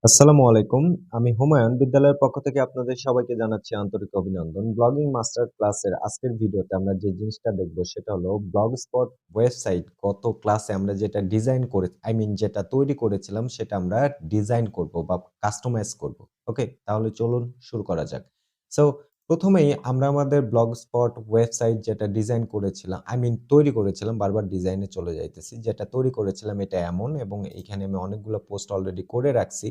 আসসালামু আলাইকুম। আমি হুমায়ুন বিদ্যালয়ের পক্ষ থেকে আপনাদের সবাইকে জানাচ্ছি আন্তরিক অভিনন্দন। ব্লগিং মাস্টার ক্লাসের আজকের ভিডিওতে আমরা যে জিনিসটা দেখব সেটা হলো ব্লগস্পট ওয়েবসাইট গত ক্লাসে আমরা যেটা ডিজাইন করে যেটা তৈরি করেছিলাম সেটা আমরা ডিজাইন করব বা কাস্টমাইজ করব। ওকে? তাহলে চলুন শুরু করা যাক। সো প্রথমেই আমরা আমাদের ব্লগস্পট ওয়েবসাইট যেটা ডিজাইন করেছিলাম তৈরি করেছিলাম বারবার ডিজাইনে চলে যাইতেছি। যেটা তৈরি করেছিলাম এটা এমন এবং এইখানে আমি অনেকগুলো পোস্ট অলরেডি করে রাখছি।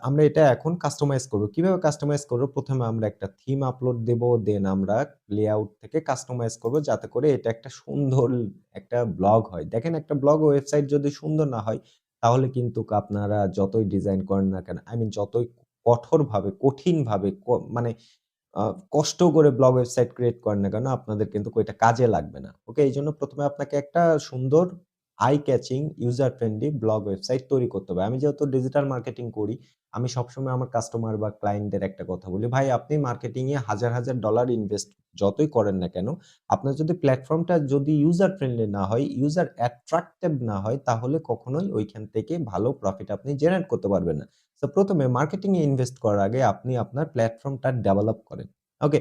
আমরা এটা এখন কাস্টমাইজ করব। কিভাবে কাস্টমাইজ করব? ১ম এ আমরা একটা থিম আপলোড দেব। দেন আমরা লেআউট থেকে কাস্টমাইজ করব যাতে করে এটা একটা সুন্দর একটা ব্লগ হয়। দেখেন একটা ব্লগ ওয়েবসাইট যদি সুন্দর না হয় তাহলে কিন্তু আপনারা যতই ডিজাইন করেন না কেন, যতই কঠোরভাবে, কঠিনভাবে মানে আ কষ্ট করে ব্লগ ওয়েবসাইট ক্রিয়েট করেন না কেন, আপনাদের কিন্তু ওইটা কাজে লাগবে না। ওকে? এইজন্য ১ম এ আপনাকে একটা সুন্দর eye catching, user friendly blog website তৈরি করতে হবে। আমি যেহেতু ডিজিটাল মার্কেটিং করি, আমি সবসময় আমার কাস্টমার বা ক্লায়েন্টদের একটা কথা বলি, "ভাই আপনি মার্কেটিং এ হাজার, হাজার ডলার ইনভেস্ট যতই করেন না কেন, আপনার যদি প্ল্যাটফর্মটা যদি ইউজার ফ্রেন্ডলি না হয়, ইউজার অ্যাট্রাক্টিভ না হয়, তাহলে কখনোই ওইখান থেকে ভালো প্রফিট আপনি জেনারেট করতে পারবেন না।" প্রথম এ মার্কেটিং এ ইনভেস্ট করার আগে আপনি আপনার প্ল্যাটফর্মটা ডেভেলপ করেন। ওকে?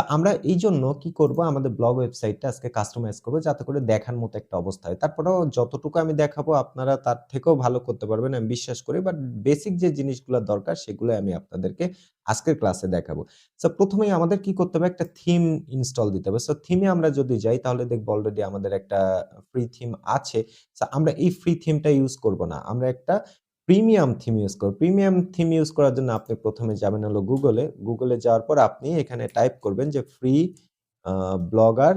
আমরা এইজন্য কি করব? আমাদের ব্লগ ওয়েবসাইটটা আজকে কাস্টমাইজ করব যাতে করে দেখার মতো একটা অবস্থা হয়। তারপরেও যতটুকু আমি দেখাবো আপনারা তার থেকেও ভালো করতে পারবেন আমি বিশ্বাস করি। বাট বেসিক যে জিনিসগুলা দরকার সেগুলো আমি আপনাদেরকে আজকের ক্লাসে দেখাবো। ১ম এই আমাদের কি করতে হবে? একটা থিম ইনস্টল দিতে হবে। থিমে আমরা যদি যাই তাহলে দেখব অলরেডি আমাদের একটা ফ্রি থিম আছে। আমরা এই ফ্রি থিমটা ইউজ করব না। আমরা একটা প্রিমিয়াম থিম ইউজ করব। প্রিমিয়াম থিম ইউজ করার জন্য আপনি ১ম এ যাবেন হলো Google এ। Google এ যাওয়ার পর আপনি এখানে টাইপ করবেন যে ফ্রি আ ব্লগার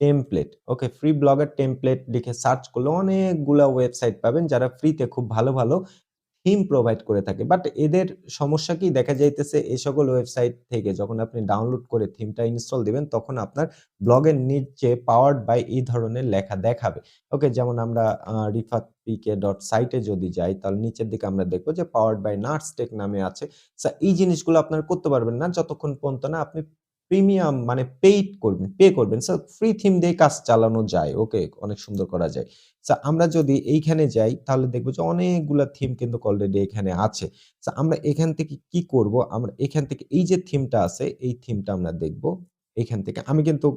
টেমপ্লেট। ওকে? ফ্রি ব্লগার টেমপ্লেট লিখে সার্চ করলে অনেকগুলা ওয়েবসাইট পাবেন যারা ফ্রিতে খুব ভালো, ভালো থিম প্রোভাইড করে থাকে। বাট এদের সমস্যা কি দেখা যাইতেছে এই সকল ওয়েবসাইট থেকে যখন আপনি ডাউনলোড করে থিমটা ইনস্টল দিবেন তখন আপনার ব্লগের নিচে পাওয়ার্ড বাই এই ধরনের লেখা দেখাবে। ওকে? যেমন আমরা rifatpk.site এ যদি যাই তাহলে নিচের দিকে আমরা দেখব যে পাওয়ার্ড বাই নাটসটেক নামে আছে। এই জিনিসগুলো আপনারা করতে পারবেন না যতক্ষণ পর্যন্ত না আপনি প্রিমিয়াম মানে পেইড করবেন, পে করবেন। ফ্রি থিম দিয়ে কাজ চালানো যায়। ওকে? অনেক সুন্দর করা যায়। আমরা যদি এইখানে যাই তাহলে দেখব যে অনেকগুলা থিম কিন্তু অলরেডি এখানে আছে। আমরা এখান থেকে কি করব? আমরা এখান থেকে এই যে থিমটা আছে, এই থিমটা আমরা দেখব। এখান থেকে আমি কিন্তু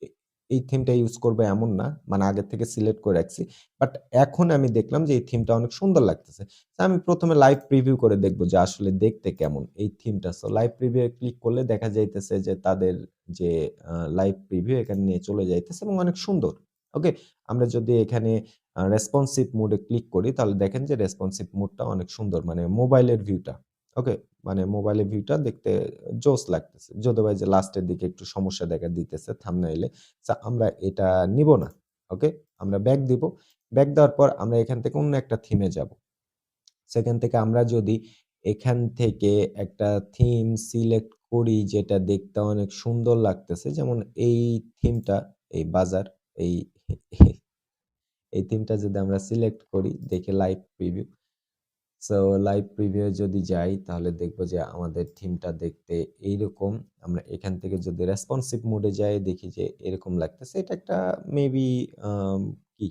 এ এই থিমটা ইউজ করব এমন না। মানে আগে থেকে সিলেক্ট করে রাখছি। বাট এখন আমি দেখলাম যে এই থিমটা অনেক সুন্দর লাগতেছে। আমি ১ম এ লাইভ প্রিভিউ করে দেখব যে আসলে দেখতে কেমন এই থিমটা। লাইভ প্রিভিউ এ ক্লিক করলে দেখা যাইতেছে যে তাদের যে লাইভ প্রিভিউ এখানে নিয়ে চলে যাইতেছে এবং অনেক সুন্দর। ওকে? আমরা যদি এখানে রেসপন্সিভ মোড এ ক্লিক করি তাহলে দেখেন যে রেসপন্সিভ মোডটা অনেক সুন্দর। মানে মোবাইলের ভিউটা। ওকে? মানে মোবাইলের ভিউটা দেখতে জোস লাগতেছে। যদিও বা এই যে লাস্টের দিকে একটু সমস্যা দেখা দিতেছে থাম্বনেইলে। আমরা এটা নিব না। ওকে? আমরা ব্যাক দিব। ব্যাক দেওয়ার পর আমরা এখান থেকে অন্য একটা থিমে যাব। সেখান থেকে আমরা যদি এখান থেকে একটা থিম সিলেক্ট করি যেটা দেখতে অনেক সুন্দর লাগতেছে। যেমন এই থিমটা, এই বাজার, এই এই থিমটা যদি আমরা সিলেক্ট করি, দেখি live preview. So live preview এ যদি যাই তাহলে দেখব যে আমাদের থিমটা দেখতে এইরকম। আমরা এখান থেকে যদি রেসপন্সিভ মোড এ যাই দেখি যে এরকম লাগতেছে। এটা একটা মেবি আম কি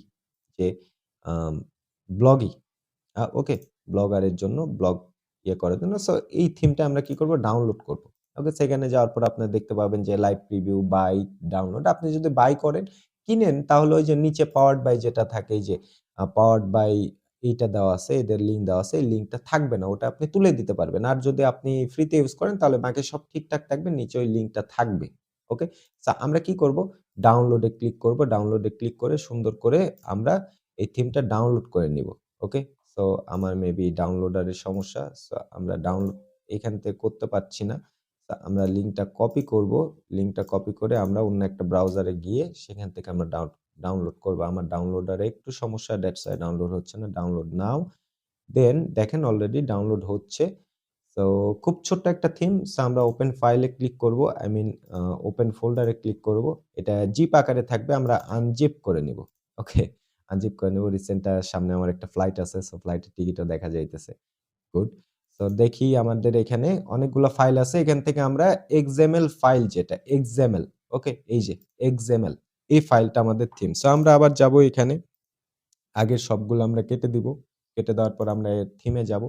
যে আম ব্লগই। ওকে? ব্লগারের জন্য ব্লগ করার জন্য। এই থিমটা আমরা কি করব? ডাউনলোড করব। ওকে? সেখানে যাওয়ার পর আপনারা দেখতে পাবেন যে লাইভ প্রিভিউ, বাই, ডাউনলোড। আপনি যদি বাই করেন, কিনেন তাহলে ওই যে নিচে পাওয়ার্ড বাই যেটা থাকে এই যে পাওয়ার্ড বাই এইটা দেওয়া আছে, এদের লিঙ্ক দেওয়া আছে। এই লিঙ্কটা থাকবে না। ওটা আপনি তুলে দিতে পারবেন। আর যদি আপনি ফ্রিতে ইউজ করেন তাহলে বাকি সব ঠিকঠাক থাকবে। নিচে ওই লিঙ্কটা থাকবে। ওকে? আমরা কি করব? ডাউনলোড এ ক্লিক করব। ডাউনলোড এ ক্লিক করে সুন্দর করে আমরা এই থিমটা ডাউনলোড করে নিব। ওকে? সো আমার মেবি ডাউনলোডারের সমস্যা। আমরা ডাউনলোড এখান থেকে করতে পারছি না। আমরা লিঙ্কটা কপি করব। লিঙ্কটা কপি করে আমরা অন্য একটা ব্রাউজারে গিয়ে সেখান থেকে আমরা ডাউনলোড করব। আমার ডাউনলোডারে একটু সমস্যা দ্যাটস ওয়াই ডাউনলোড হচ্ছে না। ডাউনলোড নাও। দেন দেখেন অলরেডি ডাউনলোড হচ্ছে। সো খুব ছোট্ট একটা থিম। আমরা ওপেন ফাইলে ক্লিক করব। আ ওপেন ফোল্ডারে ক্লিক করব। এটা জিপ আকারে থাকবে। আমরা আনজিপ করে নিব। ওকে? আনজিপ করে নিব। সামনে আমার একটা ফ্লাইট আছে। ফ্লাইটের টিকেটও দেখা যাইতেছে। গুড। দেখি আমাদের এখানে অনেকগুলা ফাইল আছে। এখান থেকে আমরা XML ফাইল যেটা XML ওকে? এই যে XML এই ফাইলটা আমাদের থিম। আমরা আবার যাবো এখানে। আগের সবগুলো আমরা কেটে দিব। কেটে দেওয়ার পর আমরা থিমে যাব।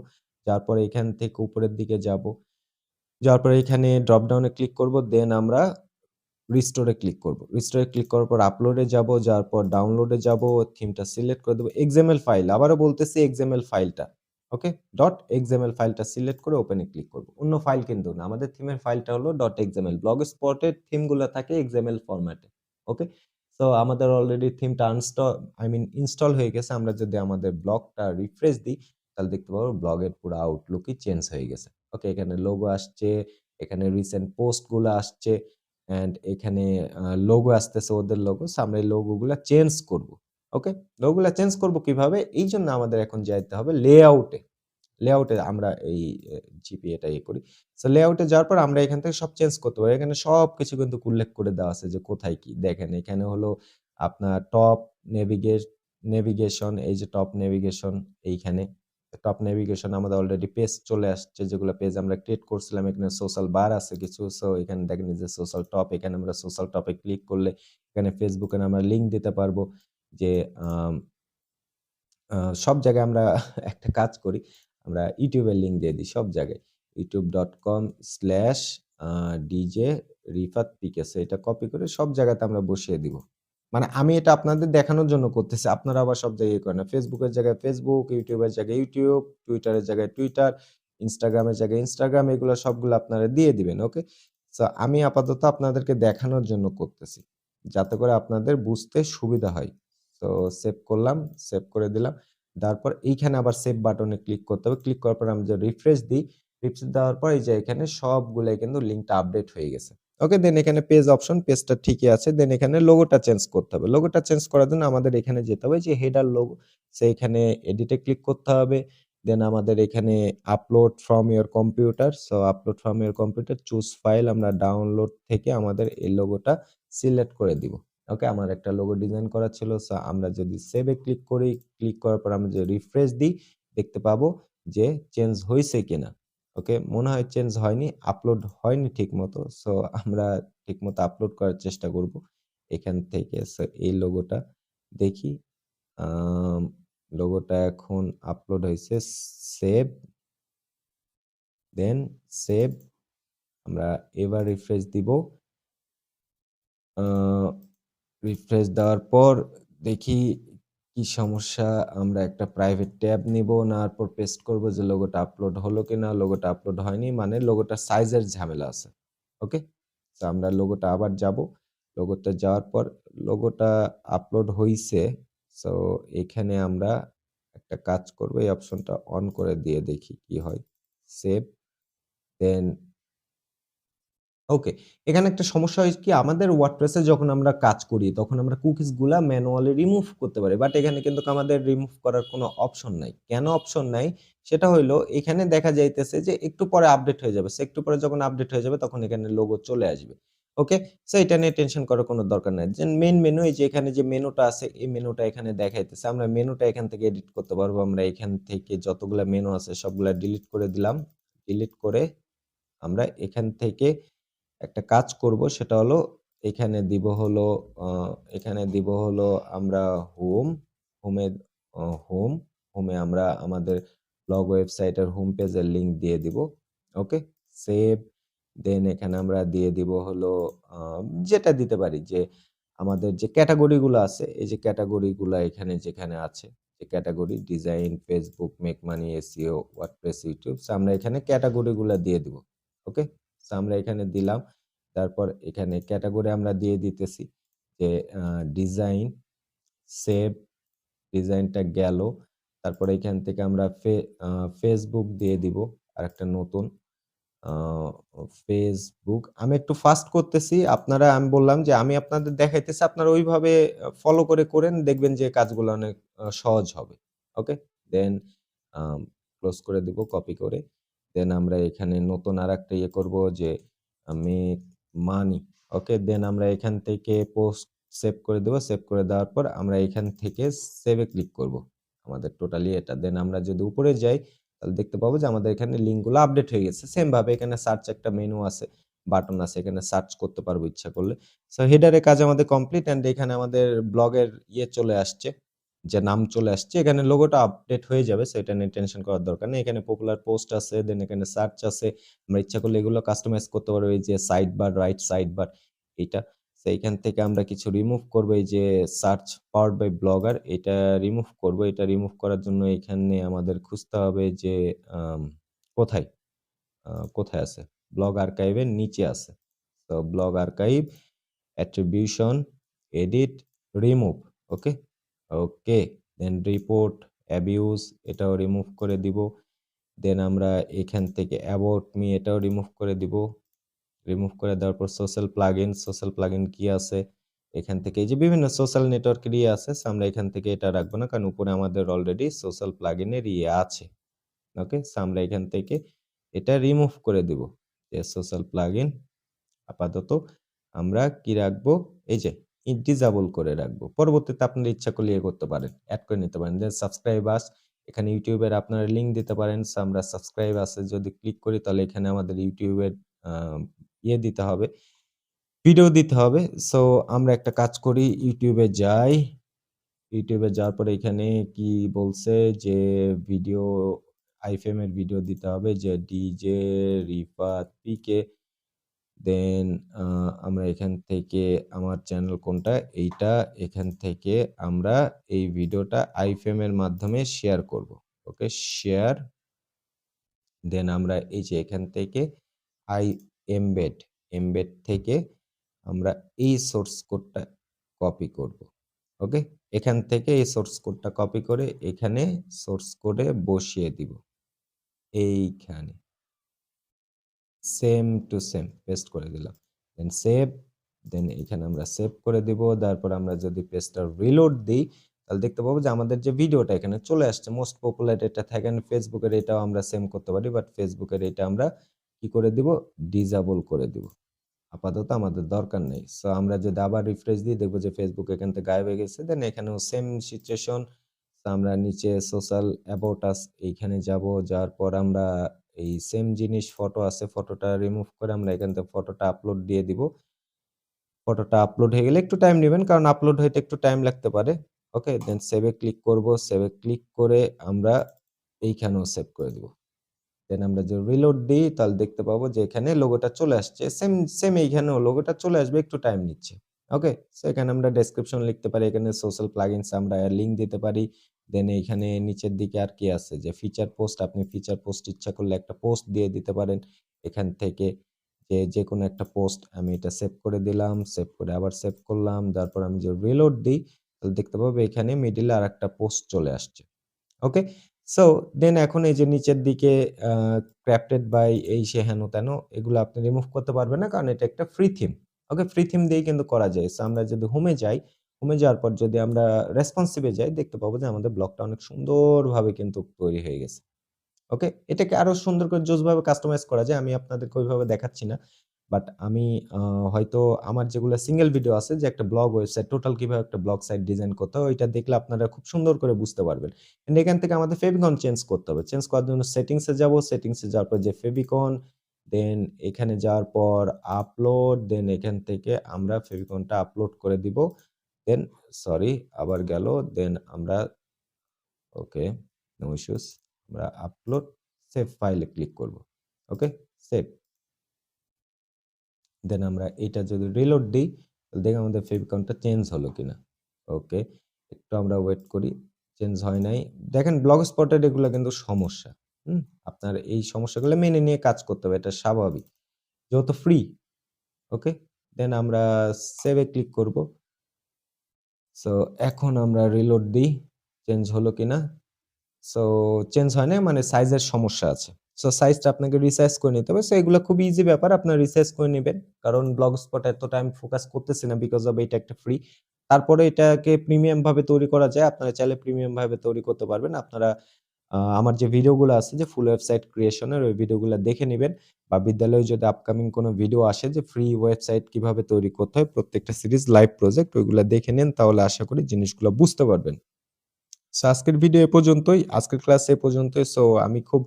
যাওয়ার পরে এখান থেকে উপরের দিকে যাব। যাওয়ার পরে এখানে ড্রপ ডাউনে ক্লিক করব। দেন আমরা রিস্টোরে ক্লিক করব। রিস্টোরে ক্লিক করার পর আপলোডে যাব, যাওয়ার পর ডাউনলোডে যাব, থিমটা সিলেক্ট করে দেব। XML ফাইল, আবারও বলতেছি XML ফাইলটা। ওকে? .xml ফাইলটা সিলেক্ট করে ওপেনে ক্লিক করব। অন্য ফাইল কিন্তু না। আমাদের থিমের ফাইলটা হলো .xml। ব্লগস্পট এর থিমগুলা থাকে XML ফরম্যাটে। ওকে? সো আমাদের অলরেডি থিমটা ইনস্টল হয়ে গেছে। আমরা যদি আমাদের ব্লগটা রিফ্রেশ দিই, তাহলে দেখতে পাবো ব্লগের পুরো আউটলুকই চেঞ্জ হয়ে গেছে। ওকে? এখানে লোগো আসছে, এখানে রিসেন্ট পোস্ট গুলা আসছে। অ্যান্ড এখানে লোগো আসতেছে, ওদের লোগো। সো আমরা এই লোগোগুলা চেঞ্জ করব। ওকে? লোগোগুলা চেঞ্জ করব কিভাবে? এইজন্য আমাদের এখন যাইতে হবে লেআউটে। লেআউটে আমরা এই জিপিএটা করি। সো লেআউটে যাওয়ার পর আমরা এখান থেকে সব চেঞ্জ করতে পারি। এখানে সবকিছু কিন্তু উল্লেখ করে দেওয়া আছে যে কোথায় কি। দেখেন এখানে হলো আপনার টপ নেভিগেশন, এই যে টপ নেভিগেশন এইখানে। টপ নেভিগেশন আমাদের অলরেডি পেজ চলে আসছে, যেগুলো পেজ আমরা ক্রিয়েট করছিলাম। এখানে সোশ্যাল বার আছে কিছু। সো এখানে দেখেন যে সোশ্যাল টপ, এখানে আমরা সোশ্যাল টপে ক্লিক করলে এখানে ফেসবুকে আমরা লিংক দিতে পারবো যে আম সব জায়গায় আমরা একটা কাজ করি। আমরা YouTube এর লিংক দিয়ে দিই সব জায়গায়। youtube.com/ ডিজে রিফাত পিকে। সো এটা কপি করে সব জায়গাতে আমরা বসিয়ে দিব। মানে আমি এটা আপনাদের দেখানোর জন্য করতেছি। আপনারা আবার সব জায়গায় করেন না। Facebook এর জায়গায় Facebook, YouTube এর জায়গায় YouTube, Twitter এর জায়গায় Twitter, Instagram এর জায়গায় Instagram, এগুলো সবগুলো আপনারা দিয়ে দিবেন। ওকে? সো আমি আপাতত আপনাদেরকে দেখানোর জন্য করতেছি। যাতে করে আপনাদের বুঝতে সুবিধা হয়। তো সেভ করলাম, সেভ করে দিলাম। দেওয়ার পর এইখানে আবার সেভ বাটনে ক্লিক করতে হবে। ক্লিক করার পর আমি যে রিফ্রেশ দিই, রিফ্রেশ দেওয়ার পর এই যে এখানে সবগুলাই কিন্তু লিঙ্কটা আপডেট হয়ে গেছে। ওকে? দেন এখানে পেজ অপশন, পেজটা ঠিকই আছে। দেন এখানে লোগোটা চেঞ্জ করতে হবে। লোগোটা চেঞ্জ করার জন্য আমাদের এখানে যেতে হবে যে হেডার লোগো। সো এখানে এডিটে ক্লিক করতে হবে। দেন আমাদের এখানে upload from your computer. So upload from your computer, choose file, আমরা ডাউনলোড থেকে আমাদের এই লোগোটা সিলেক্ট করে দিব। ওকে? আমার একটা লোগো ডিজাইন করা ছিল। সো আমরা যদি সেভ এ ক্লিক করি, ক্লিক করার পর আমরা যদি রিফ্রেশ দিই, দেখতে পাবো যে চেঞ্জ হইছে কিনা। ওকে? মনে হয় চেঞ্জ হয়নি, আপলোড হয়নি ঠিকমতো। সো আমরা ঠিকমতো আপলোড করার চেষ্টা করব এখান থেকে। সো এই লোগোটা দেখি। আম লোগোটা এখন আপলোড হইছে। সেভ, দেন সেভ। আমরা এবার রিফ্রেশ দিব। আ রিফ্রেশ দেওয়ার পর দেখি কি সমস্যা। আমরা একটা প্রাইভেট ট্যাব নিব, নেওয়ার পর পেস্ট করব যে লোগোটা আপলোড হলো কিনা। লোগোটা আপলোড হয়নি, মানে লোগোটার সাইজের ঝামেলা আছে। ওকে? সো আমরা লোগোটা আবার যাব। লোগোতে যাওয়ার পর লোগোটা আপলোড হইছে। সো এখানে আমরা একটা কাজ করব, এই অপশনটা অন করে দিয়ে দেখি কি হয়। সেভ, দেন ওকে। এখানে একটা সমস্যা হয় কি, আমাদের ওয়ার্ডপ্রেস এ যখন আমরা কাজ করি তখন আমরা কুকিজ গুলা ম্যানুয়ালি রিমুভ করতে পারি। বাট এখানে কিন্তু আমাদের রিমুভ করার কোনো অপশন নাই। কেন অপশন নাই? সেটা হইলো এখানে দেখা যাইতেছে যে একটু পরে আপডেট হয়ে যাবে। সো একটু পরে যখন আপডেট হয়ে যাবে তখন এখানে লোগো চলে আসবে। ওকে? সো এটা নিয়ে টেনশন করার কোনো দরকার নাই। যে মেইন মেনু, এই যে এখানে যে মেনুটা আছে, এই মেনুটা এখানে দেখাইতেছে। আমরা মেনুটা এখান থেকে এডিট করতে পারবো। আমরা এখান থেকে যতগুলা মেনু আছে সবগুলা ডিলিট করে দিলাম। ডিলিট করে আমরা এখান থেকে একটা কাজ করব, সেটা হলো এখানে দিব হলো আ এখানে দিব হলো আমরা হোম, হোমে হোম, হোমে আমরা আমাদের ব্লগ ওয়েবসাইটের হোম পেজের লিংক দিয়ে দিব। ওকে? সেভ, দেন এখানে আমরা দিয়ে দিব হলো আ যেটা দিতে পারি যে আমাদের যে ক্যাটেগরি গুলো আছে, এই যে ক্যাটেগরি গুলা এখানে যেখানে আছে, যে category design, Facebook, make money, SEO, WordPress, YouTube. So আমরা এখানে ক্যাটেগরি গুলা দিয়ে দিব। ওকে? সো আমরা এখানে দিলাম। তারপর এখানে ক্যাটেগরি আমরা দিয়ে দিতেছি যে আ ডিজাইন, সেভ, ডিজাইনটা গেল। তারপরে এখান থেকে আমরা ফেসবুক দিয়ে দিব আরেকটা নতুন আ ফেসবুক। আমি একটু ফাস্ট করতেছি। আমি বললাম যে আমি আপনাদের দেখাইতেছি, আপনারা ওইভাবে ফলো করে করেন, দেখবেন যে কাজগুলো অনেক সহজ হবে। ওকে? দেন আম ক্লোজ করে দিব কপি করে। দেন আমরা এখানে নতুন আরেকটা করব যে মেক মানি। ওকে? দেন আমরা এখান থেকে পোস্ট সেভ করে দেব। সেভ করে দেওয়ার পর আমরা এখান থেকে সেভ এ ক্লিক করব। আমাদের টোটালি এটা। দেন আমরা যদি উপরে যাই তাহলে দেখতে পাবো যে আমাদের এখানে লিঙ্কগুলো আপডেট হয়ে গেছে। সেম ভাবে এখানে সার্চ একটা মেনু আছে, বাটন আছে। এখানে সার্চ করতে পারবো ইচ্ছা করলে। সো হেডারের কাজ আমাদের কমপ্লিট, অ্যান্ড এখানে আমাদের ব্লগের চলে আসছে। যে নাম চলে আসছে এখানে লোগোটা আপডেট হয়ে যাবে। সো এটা নিয়ে টেনশন করার দরকার নেই। এখানে পপুলার পোস্ট আছে, দেন এখানে সার্চ আছে। আমরা ইচ্ছা করলে এগুলো কাস্টমাইজ করতে পারবো। এই যে side bar, right side bar এইটা। সো এইখান থেকে আমরা কিছু রিমুভ করব। এই যে সার্চ পাওয়ার্ড বাই ব্লগার এটা রিমুভ করব। এটা রিমুভ করার জন্য এখানে আমাদের খুঁজতে হবে যে আম কোথায়? কোথায় আছে? ব্লগ আর্কাইভ এর নিচে আছে। তো blog archive, attribution, edit, remove. Okay? Okay. Then report, abuse এটাও রিমুভ করে দিব। দেন আমরা এখান থেকে অ্যাবাউট মি এটাও রিমুভ করে দিব। রিমুভ করে দেওয়ার পর সোশ্যাল প্লাগইন কি আছে? এখান থেকে এই যে বিভিন্ন সোশ্যাল নেটওয়ার্কের আছে। সো আমরা এখান থেকে এটা রাখবো না। কারণ উপরে আমাদের অলরেডি সোশ্যাল প্লাগইনের আছে। ওকে? সো আমরা এখান থেকে এটা রিমুভ করে দিব। যে সোশ্যাল প্লাগইন আপাতত আমরা কি রাখবো? এই যে ডিসেবল করে রাখবো। পরবর্তীতে আপনারা ইচ্ছা করলে করতে পারেন। এড করে নিতে পারেন। দেন সাবস্ক্রাইব আস এখানে YouTube এর আপনারা লিংক দিতে পারেন। সো আমরা সাবস্ক্রাইব আস এ যদি ক্লিক করি তাহলে এখানে আমাদের YouTube এর আ দিতে হবে। ভিডিও দিতে হবে। সো আমরা একটা কাজ করি YouTube এ যাই। YouTube এ যাওয়ার পরে এখানে কি বলছে যে ভিডিও আইফেম এর ভিডিও দিতে হবে যে ডিজে রিফাত পিকে দেন আমরা এখান থেকে আমার চ্যানেল কোনটা? এইটা এখান থেকে আমরা এই ভিডিওটা আইফেম এর মাধ্যমে শেয়ার করব। ওকে? শেয়ার দেন আমরা এই যে এখান থেকে আই এমবেড, এমবেড থেকে আমরা এই সোর্স কোডটা কপি করব। ওকে? এখান থেকে এই সোর্স কোডটা কপি করে এখানে সোর্স কোডে বসিয়ে দিব। এইখানে। সেম টু সেম পেস্ট করে দিলাম। দেন সেভ, দেন এখানে আমরা সেভ করে দিব। তারপর আমরা যদি পেজটা রিলোড দেই, তাহলে দেখতে পাবো যে আমাদের যে ভিডিওটা এখানে চলে আসছে। মোস্ট পপুলার এটা থাকে না Facebook এর এটাও আমরা সেম করতে পারি। বাট Facebook এর এটা আমরা কি করে দিব? ডিসেবল করে দিব। আপাতত আমাদের দরকার নেই। সো আমরা যদি আবার রিফ্রেশ দিই দেখব যে Facebook এখান থেকে গায়েব হয়ে গেছে। দেন এখানেও সেম সিচুয়েশন। সো আমরা নিচে সোশ্যাল অ্যাবাউট আস এইখানে যাব। যাওয়ার পর আমরা এই সেম জিনিস ফটো আছে, ফটোটা রিমুভ করে আমরা এখান থেকে ফটোটা আপলোড দিয়ে দিব। ফটোটা আপলোড হয়ে গেলে একটু টাইম নিবেন কারণ আপলোড হইতে একটু টাইম লাগতে পারে। ওকে? দেন সেভ এ ক্লিক করব। সেভ এ ক্লিক করে আমরা এইখানেও সেভ করে দিব। দেন আমরা যদি রিলোড দিই তাহলে দেখতে পাবো যে এখানে লোগোটা চলে আসছে। সেম এইখানেও লোগোটা চলে আসবে, একটু টাইম নিচ্ছে। ওকে? সো এখানে আমরা ডেসক্রিপশন লিখতে পারি। এখানে সোশ্যাল প্লাগইনস আমরা লিংক দিতে পারি। দেন এইখানে নিচের দিকে আর কি আছে যে ফিচার পোস্ট, আপনি ফিচার পোস্ট ইচ্ছা করলে একটা পোস্ট দিয়ে দিতে পারেন। এখান থেকে যেকোনো একটা পোস্ট আমি এটা সেভ করে দিলাম। সেভ করে আবার সেভ করলাম। তারপর আমি যদি রিলোড দিই তাহলে দেখতে পাবো এখানে মিডলে আরেকটা পোস্ট চলে আসছে। ওকে? সো দেন এখন এই যে নিচের দিকে আ ক্রাফটেড বাই এই সে হেন-তেন এগুলো আপনি রিমুভ করতে পারবেন না। কারণ এটা একটা ফ্রি থিম। ওকে? ফ্রি থিম দিয়েই কিন্তু করা যায়। সো আমরা যদি হোমে যাই, হোমে যাওয়ার পর যদি আমরা রেসপন্সিভ এ যাই দেখতে পাবো যে আমাদের ব্লগটা অনেক সুন্দরভাবে কিন্তু তৈরি হয়ে গেছে। ওকে? এটাকে আরো সুন্দর করে জোসভাবে কাস্টমাইজ করা যায়। আমি আপনাদেরকে ওইভাবে দেখাচ্ছি না। বাট আমি আ হয়তো আমার যেগুলা সিঙ্গেল ভিডিও আছে যে একটা ব্লগ ওয়েবসাইট টোটাল কিভাবে একটা ব্লগ সাইট ডিজাইন করতে হয় ওইটা দেখলে আপনারা খুব সুন্দর করে বুঝতে পারবেন। এন্ড এখান থেকে আমাদের ফেভিকন চেঞ্জ করতে হবে। চেঞ্জ করার জন্য সেটিংস এ যাবো। সেটিংস এ যাওয়ার পর যে ফেভিকন দেন এখানে যাওয়ার পর আপলোড দেন এখান থেকে আমরা ফেভিকনটা আপলোড করে দিব। দেন সরি আবার গেল। দেন আমরা ওকে, নো ইস্যুস। আমরা আপলোড সেভ ফাইলে ক্লিক করব। ওকে? সেভ। দেন আমরা এইটা যদি রিলোড দেই, তাহলে দেখি আমাদের ফেভিকনটা চেঞ্জ হলো কিনা। ওকে, একটু আমরা ওয়েট করি। চেঞ্জ হয় নাই। দেখেন ব্লগস্পটের এগুলা কিন্তু সমস্যা। হুম? আপনার এই সমস্যাগুলো মেনে নিয়ে কাজ করতে হবে। এটা স্বাভাবিক। যেহেতু ফ্রি। ওকে? দেন আমরা সেভ এ ক্লিক করব। সো এখন আমরা রিলোড দিই। চেঞ্জ হলো কিনা। সো চেঞ্জ হয় নাই মানে সাইজের সমস্যা আছে। সো সাইজটা আপনাকে রিসাইজ করে নিতে হবে। সো এগুলা খুব ইজি ব্যাপার। আপনারা রিসাইজ করে নিবেন। কারণ ব্লগস্পট এতটা আমি ফোকাস করতেছি না বিকজ অফ এটা একটা ফ্রি। তারপরে এটাকে প্রিমিয়াম ভাবে তৈরি করা যায়। আপনারা চাইলে প্রিমিয়াম ভাবে তৈরি করতে পারবেন। আপনারা আমার যে ভিডিওগুলো আছে যে ফুল ওয়েবসাইট ক্রিয়েশন এর ওই ভিডিওগুলা দেখে নিবেন বা বিদ্যালয়ে যদি আপকামিং কোনো ভিডিও আসে যে ফ্রি ওয়েবসাইট কিভাবে তৈরি করতে হয় প্রত্যেকটা সিরিজ লাইভ প্রজেক্ট ওইগুলা দেখে নেন তাহলে আশা করি জিনিসগুলো বুঝতে পারবেন। সো আজকের ভিডিও এ পর্যন্তই। আজকের ক্লাস এ পর্যন্তই। সো আমি খুব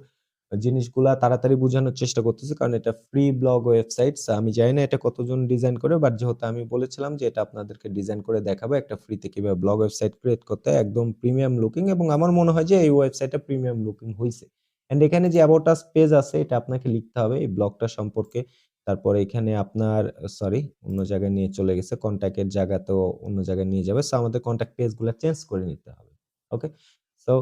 জিনিসগুলা তাড়াতাড়ি বুঝানোর চেষ্টা করতেছি। কারণ এটা ফ্রি ব্লগ ওয়েবসাইটস। আমি জানি না এটা কতজন ডিজাইন করে, বাট যেহেতু আমি বলেছিলাম যে এটা আপনাদেরকে ডিজাইন করে দেখাবো একটা ফ্রিতে কিভাবে ব্লগ ওয়েবসাইট ক্রিয়েট করতে হয় একদম প্রিমিয়াম লুকিং, এবং আমার মনে হয় যে এই ওয়েবসাইটটা প্রিমিয়াম লুকিং হইছে। অ্যান্ড এখানে যে অ্যাবাউট আস পেজ আছে এটা আপনাকে লিখতে হবে এই ব্লগটা সম্পর্কে। তারপরে এখানে আপনার সরি অন্য জায়গায় নিয়ে চলে গেছে। কনট্যাক্ট এর জায়গাতেও অন্য জায়গায় নিয়ে যাবে। সো আমাদের কনট্যাক্ট পেজ গুলা চেঞ্জ করে নিতে হবে। ওকে? সো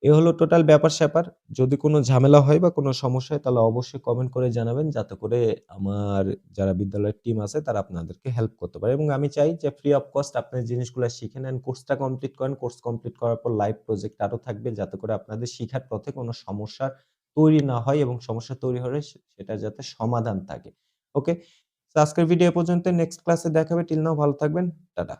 এ হলো টোটাল ব্যাপার-স্যাপার। যদি কোনো ঝামেলা হয় বা কোনো সমস্যা হয় তাহলে অবশ্যই কমেন্ট করে জানাবেন, যাতে করে আমার যারা বিদ্যালয়ের টিম আছে তারা আপনাদেরকে হেল্প করতে পারে। এবং আমি চাই যে ফ্রি অফ কস্ট আপনি জিনিসগুলা শিখে নেন, কোর্সটা কমপ্লিট করেন। কোর্স কমপ্লিট করার পর লাইভ প্রজেক্ট আরো থাকবে, যাতে করে আপনাদের শিখার পথে কোনো সমস্যা তৈরি না হয়, এবং সমস্যা তৈরি হলে সেটা যাতে সমাধান থাকে। ওকে? সো আজকের ভিডিও এ পর্যন্ত। নেক্সট ক্লাসে দেখা হবে। টিল নাও ভালো থাকবেন। টাটা।